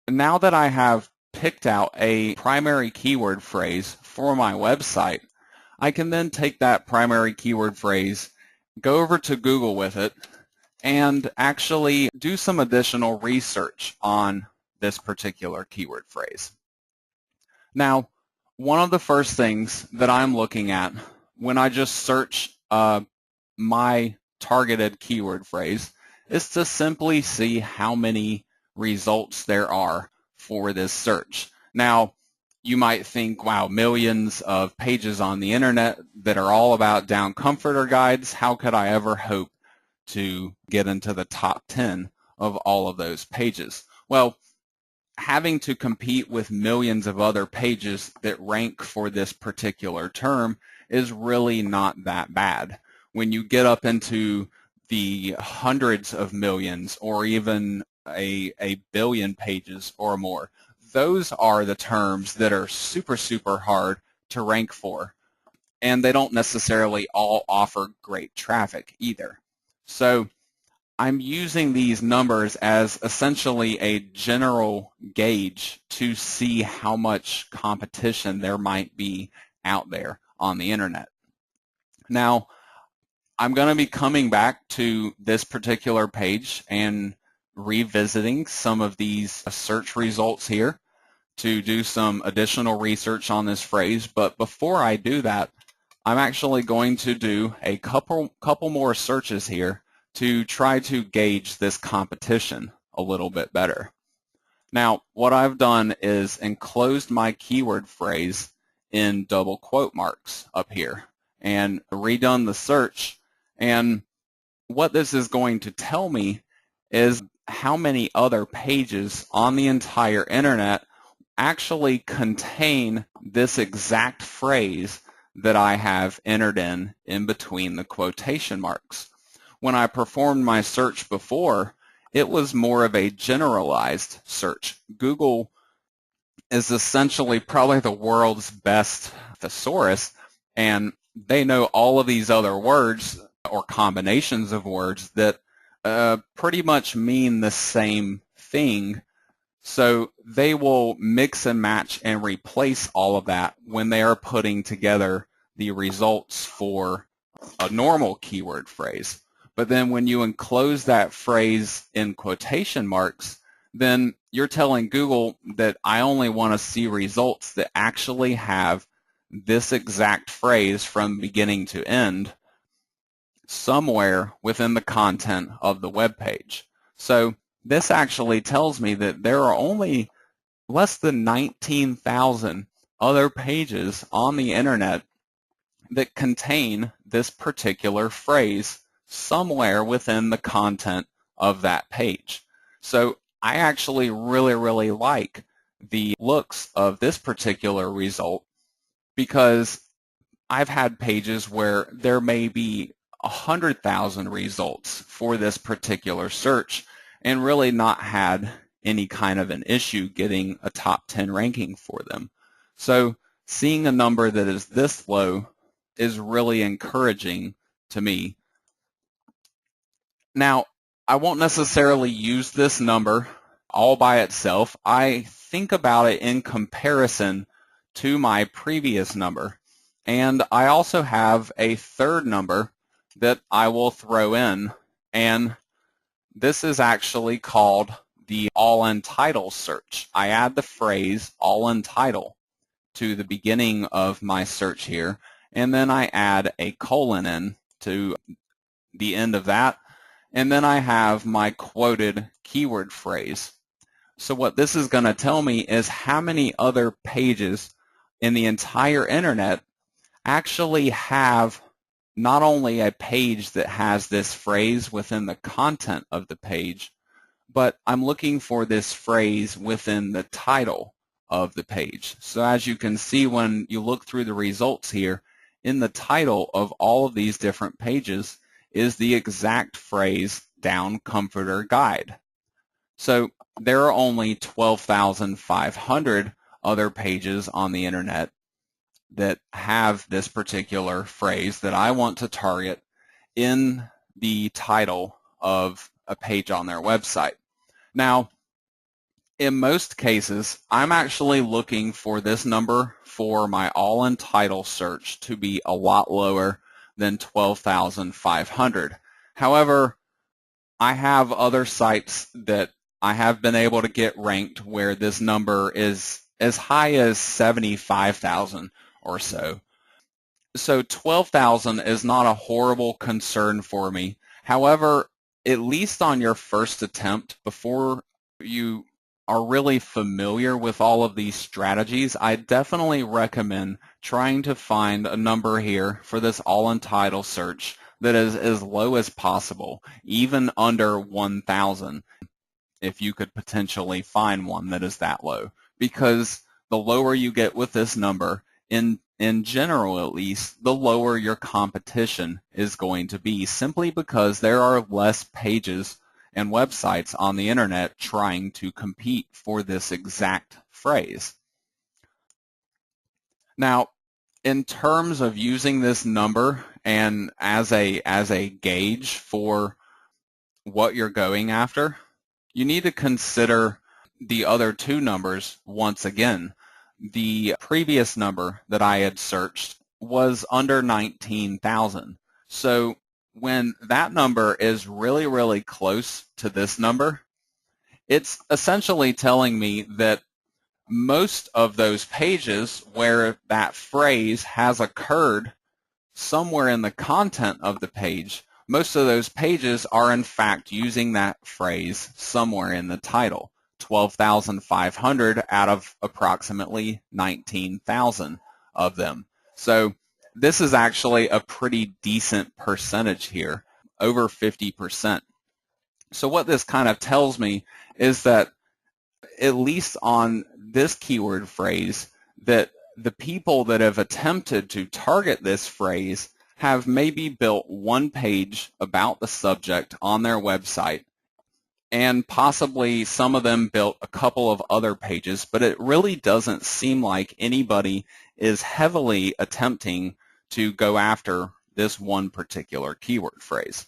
now that I have picked out a primary keyword phrase for my website, I can then take that primary keyword phrase, go over to Google with it, and actually do some additional research on this particular keyword phrase. Now, one of the first things that I'm looking at when I just search my targeted keyword phrase is to simply see how many results there are for this search. Now, you might think, wow, millions of pages on the internet that are all about down comforter guides. How could I ever hope to get into the top 10 of all of those pages? Well, having to compete with millions of other pages that rank for this particular term is really not that bad. When you get up into the hundreds of millions or even a billion pages or more, those are the terms that are super, super hard to rank for. And they don't necessarily all offer great traffic either. So I'm using these numbers as essentially a general gauge to see how much competition there might be out there on the internet. Now, I'm going to be coming back to this particular page and revisiting some of these search results here to do some additional research on this phrase. But before I do that, I'm actually going to do a couple more searches here to try to gauge this competition a little bit better. Now, what I've done is enclosed my keyword phrase in double quote marks up here and redone the search. And what this is going to tell me is how many other pages on the entire internet actually contain this exact phrase that I have entered in between the quotation marks. When I performed my search before, it was more of a generalized search. Google is essentially probably the world's best thesaurus, and they know all of these other words or combinations of words that pretty much mean the same thing. So they will mix and match and replace all of that when they are putting together the results for a normal keyword phrase. But then when you enclose that phrase in quotation marks, then you're telling Google that I only want to see results that actually have this exact phrase from beginning to end somewhere within the content of the web page. So this actually tells me that there are only less than 19,000 other pages on the internet that contain this particular phrase somewhere within the content of that page. So I actually really like the looks of this particular result because I've had pages where there may be 100,000 results for this particular search and really not had any kind of an issue getting a top 10 ranking for them. So seeing a number that is this low is really encouraging to me. Now, I won't necessarily use this number all by itself. I think about it in comparison to my previous number. And I also have a third number that I will throw in, and this is actually called the all-in title search. I add the phrase all-in title to the beginning of my search here, and then I add a colon in to the end of that, and then I have my quoted keyword phrase. So what this is going to tell me is how many other pages in the entire internet actually have not only a page that has this phrase within the content of the page, but I'm looking for this phrase within the title of the page. So as you can see when you look through the results here, in the title of all of these different pages is the exact phrase down comforter guide. So there are only 12,500 other pages on the internet that have this particular phrase that I want to target in the title of a page on their website. Now, In most cases, I'm actually looking for this number for my all-in title search to be a lot lower than 12,500. However, I have other sites that I have been able to get ranked where this number is as high as 75,000 or so. So 12,000 is not a horrible concern for me. However, at least on your first attempt, before you are really familiar with all of these strategies, I definitely recommend trying to find a number here for this all-in title search that is as low as possible, even under 1,000, if you could potentially find one that is that low. Because the lower you get with this number, in general at least, the lower your competition is going to be, simply because there are less pages and websites on the internet trying to compete for this exact phrase. Now, in terms of using this number and as a gauge for what you're going after, you need to consider the other two numbers once again. The previous number that I had searched was under 19,000. So when that number is really, really close to this number, it's essentially telling me that most of those pages where that phrase has occurred somewhere in the content of the page, most of those pages are in fact using that phrase somewhere in the title. 12,500 out of approximately 19,000 of them. So this is actually a pretty decent percentage here, over 50%. So what this kind of tells me is that, at least on this keyword phrase, that the people that have attempted to target this phrase have maybe built one page about the subject on their website, and possibly some of them built a couple of other pages, but it really doesn't seem like anybody is heavily attempting to go after this one particular keyword phrase.